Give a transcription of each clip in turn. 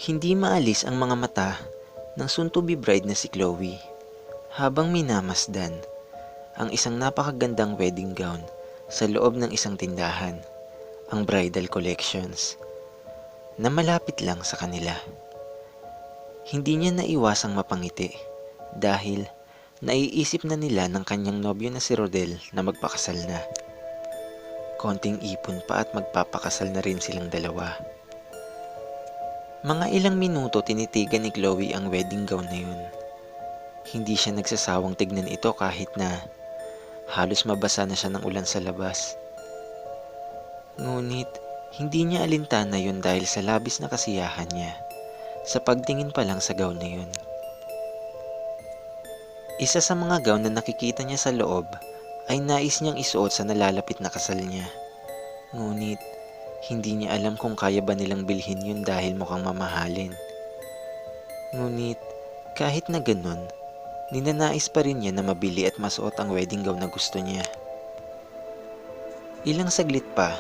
Hindi maalis ang mga mata ng soon-to-be bride na si Chloe habang minamasdan ang isang napakagandang wedding gown sa loob ng isang tindahan, ang Bridal Collections, na malapit lang sa kanila. Hindi niya naiwasang mapangiti dahil naiisip na nila ng kanyang nobyo na si Rodel na magpakasal na. Konting ipon pa at magpapakasal na rin silang dalawa. Mga ilang minuto tinitigan ni Chloe ang wedding gown na yun. Hindi siya nagsasawang tignan ito kahit na halos mabasa na siya ng ulan sa labas. Ngunit hindi niya alintana yun dahil sa labis na kasiyahan niya sa pagtingin pa lang sa gown na yun. Isa sa mga gown na nakikita niya sa loob ay nais niyang isuot sa nalalapit na kasal niya. Ngunit hindi niya alam kung kaya ba nilang bilhin yun dahil mukhang mamahalin. Ngunit kahit na ganun, ninanais pa rin niya na mabili at masuot ang wedding gown na gusto niya. Ilang saglit pa,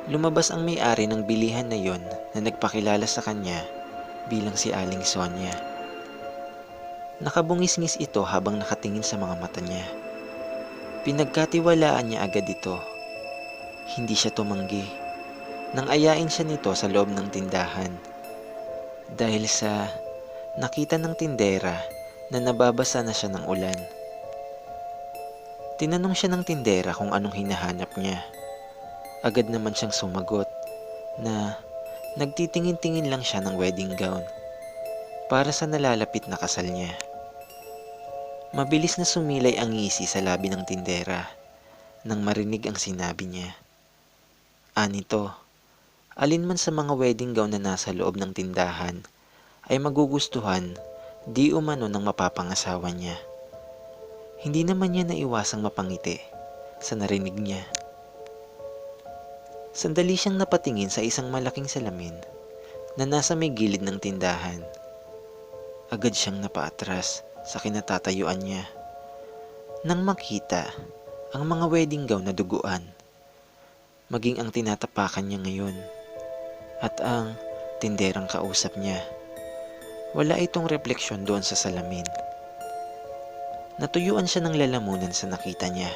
lumabas ang may-ari ng bilihan na yon na nagpakilala sa kanya bilang si Aling Sonia. Nakabungis-ngis ito habang nakatingin sa mga mata niya. Pinagkatiwalaan niya agad ito. Hindi siya tumanggi nang ayain siya nito sa loob ng tindahan dahil sa nakita ng tindera na nababasa na siya ng ulan. Tinanong siya ng tindera kung anong hinahanap niya. Agad naman siyang sumagot na nagtitingin-tingin lang siya ng wedding gown para sa nalalapit na kasal niya. Mabilis na sumilay ang ngisi sa labi ng tindera nang marinig ang sinabi niya. Anito, alin man sa mga wedding gown na nasa loob ng tindahan ay magugustuhan di umano ng mapapangasawa niya. Hindi naman niya naiwasang mapangiti sa narinig niya. Sandali siyang napatingin sa isang malaking salamin na nasa may gilid ng tindahan. Agad siyang napaatras sa kinatatayuan niya nang makita ang mga wedding gown na duguan, maging ang tinatapakan niya ngayon at ang tinderang kausap niya. Wala itong refleksyon doon sa salamin. Natuyuan siya ng lalamunan sa nakita niya.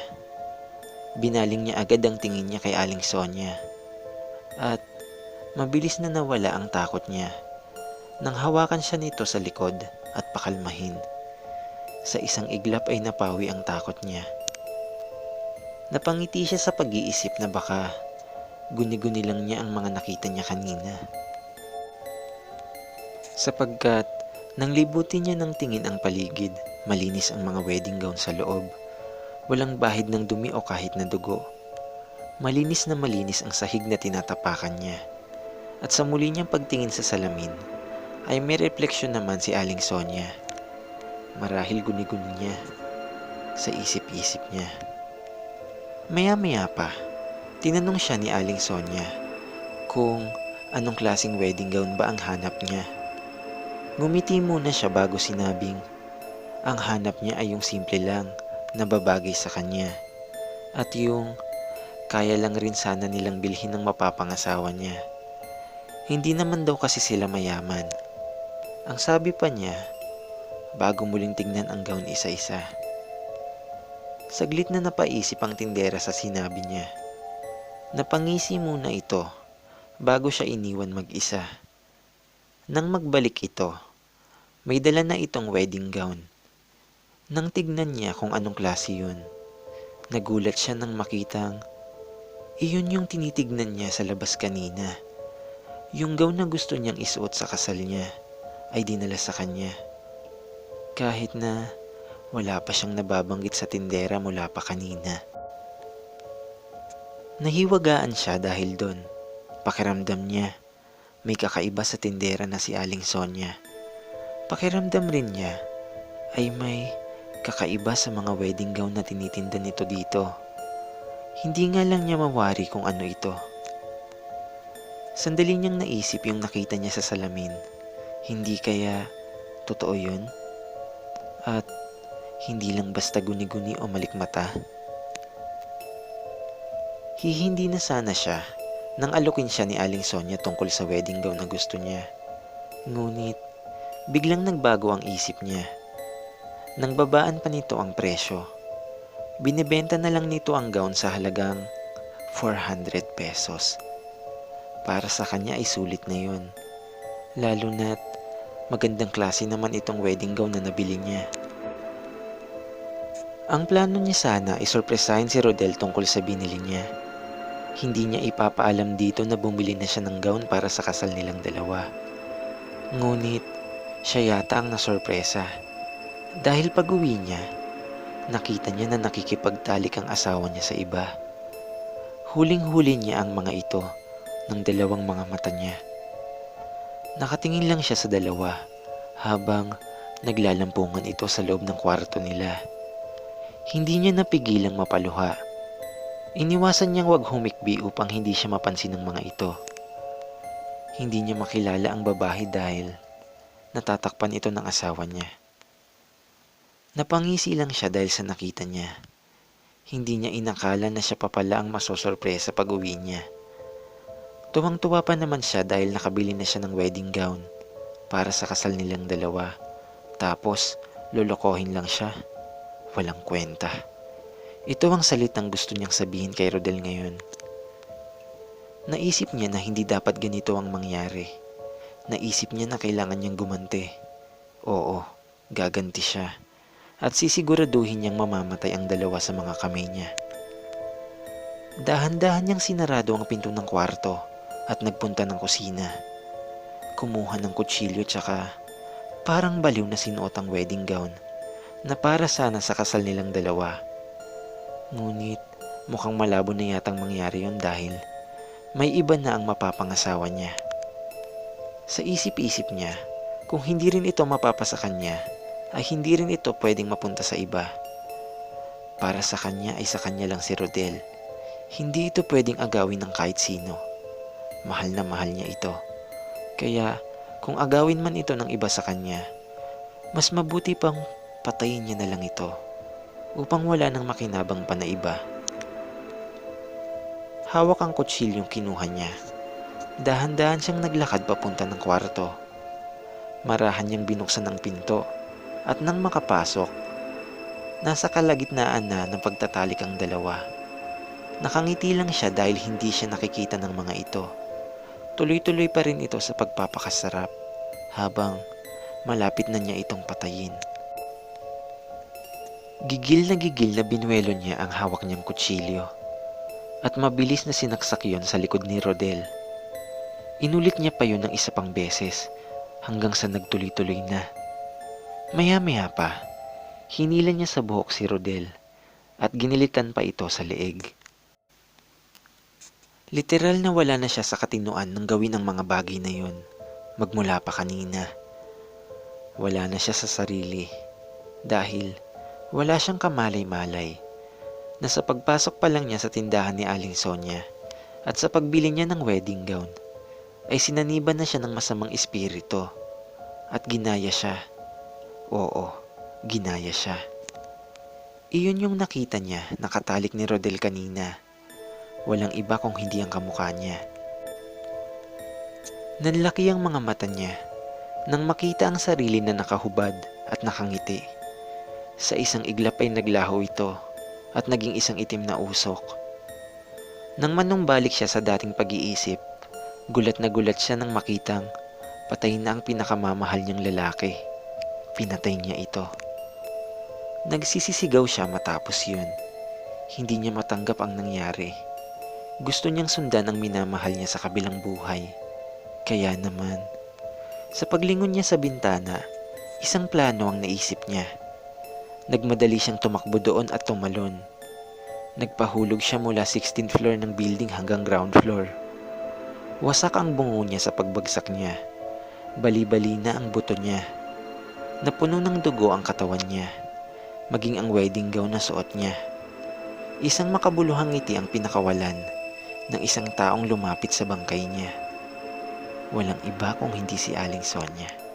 Binaling niya agad ang tingin niya kay Aling Sonia at mabilis na nawala ang takot niya nang hawakan siya nito sa likod at pakalmahin. Sa isang iglap ay napawi ang takot niya. Napangiti siya sa pag-iisip na baka guni-guni lang niya ang mga nakita niya kanina. Sapagkat nang libutin niya ng tingin ang paligid, malinis ang mga wedding gown sa loob. Walang bahid ng dumi o kahit na dugo. Malinis na malinis ang sahig na tinatapakan niya. At sa muli niyang pagtingin sa salamin, ay may refleksyon naman si Aling Sonia. Marahil guni-guni niya sa isip-isip niya. Maya-maya pa, tinanong siya ni Aling Sonia kung anong klaseng wedding gown ba ang hanap niya. Ngumiti muna siya bago sinabing ang hanap niya ay yung simple lang na babagay sa kanya at yung kaya lang rin sana nilang bilhin ng mapapangasawa niya. Hindi naman daw kasi sila mayaman. Ang sabi pa niya bago muling tignan ang gown isa-isa. Saglit na napaisip ang tindera sa sinabi niya. Napangisi muna ito bago siya iniwan mag-isa. Nang magbalik ito, may dala na itong wedding gown. Nang tignan niya kung anong klase yun, nagulat siya nang makitang iyon yung tinitignan niya sa labas kanina. Yung gown na gusto niyang isuot sa kasal niya ay dinala sa kanya. Kahit na wala pa siyang nababanggit sa tindera mula pa kanina. Nahiwagaan siya dahil doon. Pakiramdam niya may kakaiba sa tindera na si Aling Sonia. Pakiramdam rin niya ay may kakaiba sa mga wedding gown na tinitinda nito dito. Hindi nga lang niya mawari kung ano ito. Sandali niyang naisip yung nakita niya sa salamin. Hindi kaya totoo yun? At hindi lang basta guni-guni o malikmata? Hihindi na sana siya nang alukin siya ni Aling Sonia tungkol sa wedding gown na gusto niya. Ngunit biglang nagbago ang isip niya. Nang babaan pa nito ang presyo, binibenta na lang nito ang gown sa halagang 400 pesos. Para sa kanya ay sulit na yun. Lalo na't magandang klase naman itong wedding gown na nabili niya. Ang plano niya sana ay sorpresahin si Rodel tungkol sa binili niya. Hindi niya ipapaalam dito na bumili na siya ng gown para sa kasal nilang dalawa. Ngunit siya yata ang nasorpresa. Dahil pag-uwi niya, nakita niya na nakikipagtalik ang asawa niya sa iba. Huling-huli niya ang mga ito ng dalawang mga mata niya. Nakatingin lang siya sa dalawa habang naglalampungan ito sa loob ng kwarto nila. Hindi niya napigilang mapaluha. Iniwasan niyang wag humikbi upang hindi siya mapansin ng mga ito. Hindi niya makilala ang babae dahil natatakpan ito ng asawa niya. Napangisi lang siya dahil sa nakita niya. Hindi niya inakala na siya pa pala ang masosorpresa pag uwi niya. Tuwang-tuwa pa naman siya dahil nakabili na siya ng wedding gown para sa kasal nilang dalawa. Tapos, lolokohin lang siya. Walang kwenta. Ito ang salitang gusto niyang sabihin kay Rodel ngayon. Naisip niya na hindi dapat ganito ang mangyari. Naisip niya na kailangan niyang gumanti. Oo, gaganti siya. At sisiguraduhin niyang mamamatay ang dalawa sa mga kamay niya. Dahan-dahan niyang sinarado ang pinto ng kwarto at nagpunta ng kusina. Kumuha ng kutsilyo tsaka parang baliw na sinuot ang wedding gown na para sana sa kasal nilang dalawa. Ngunit mukhang malabo na yatang mangyari yon dahil may iba na ang mapapangasawa niya. Sa isip-isip niya, kung hindi rin ito mapapasa kanya, ay hindi rin ito pwedeng mapunta sa iba. Para sa kanya ay sa kanya lang si Rodel. Hindi ito pwedeng agawin ng kahit sino. Mahal na mahal niya ito. Kaya kung agawin man ito ng iba sa kanya, mas mabuti pang patayin niya na lang ito upang wala nang makinabang pa na iba. Hawak ang kutsilyong kinuha niya. Dahan-dahan siyang naglakad papunta ng kwarto. Marahan niyang binuksan ang pinto. At nang makapasok, nasa kalagitnaan na ng pagtatalik ang dalawa. Nakangiti lang siya dahil hindi siya nakikita ng mga ito. Tuloy-tuloy pa rin ito sa pagpapakasarap habang malapit na niya itong patayin. Gigil na binuelo niya ang hawak niyang kutsilyo at mabilis na sinaksak yon sa likod ni Rodel. Inulit niya pa yun ng isa pang beses hanggang sa nagtuloy-tuloy na. Maya-maya pa, hinila niya sa buhok si Rodel at ginilitan pa ito sa leeg. Literal na wala na siya sa katinuan ng gawin ang mga bagay na yun magmula pa kanina. Wala na siya sa sarili dahil wala siyang kamalay-malay na sa pagpasok pa lang niya sa tindahan ni Aling Sonia at sa pagbili niya ng wedding gown ay sinaniban na siya ng masamang espiritu at ginaya siya. Oo, ginaya siya. Iyon yung nakita niya nakatalik ni Rodel kanina. Walang iba kung hindi ang kamukha niya. Nanlaki ang mga mata niya nang makita ang sarili na nakahubad at nakangiti. Sa isang iglap ay naglaho ito at naging isang itim na usok. Nang manumbalik siya sa dating pag-iisip, gulat na gulat siya nang makitang patay na ang pinakamamahal niyang lalaki. Pinatay niya ito. Nagsisisigaw siya matapos yun. Hindi niya matanggap ang nangyari. Gusto niyang sundan ang minamahal niya sa kabilang buhay. Kaya naman, sa paglingon niya sa bintana, isang plano ang naisip niya. Nagmadali siyang tumakbo doon at tumalon. Nagpahulog siya mula 16th floor ng building hanggang ground floor. Wasak ang bungo niya sa pagbagsak niya. Bali-bali na ang buto niya. Napuno ng dugo ang katawan niya, maging ang wedding gown na suot niya. Isang makabuluhang ngiti ang pinakawalan ng isang taong lumapit sa bangkay niya. Walang iba kung hindi si Aling Sonia.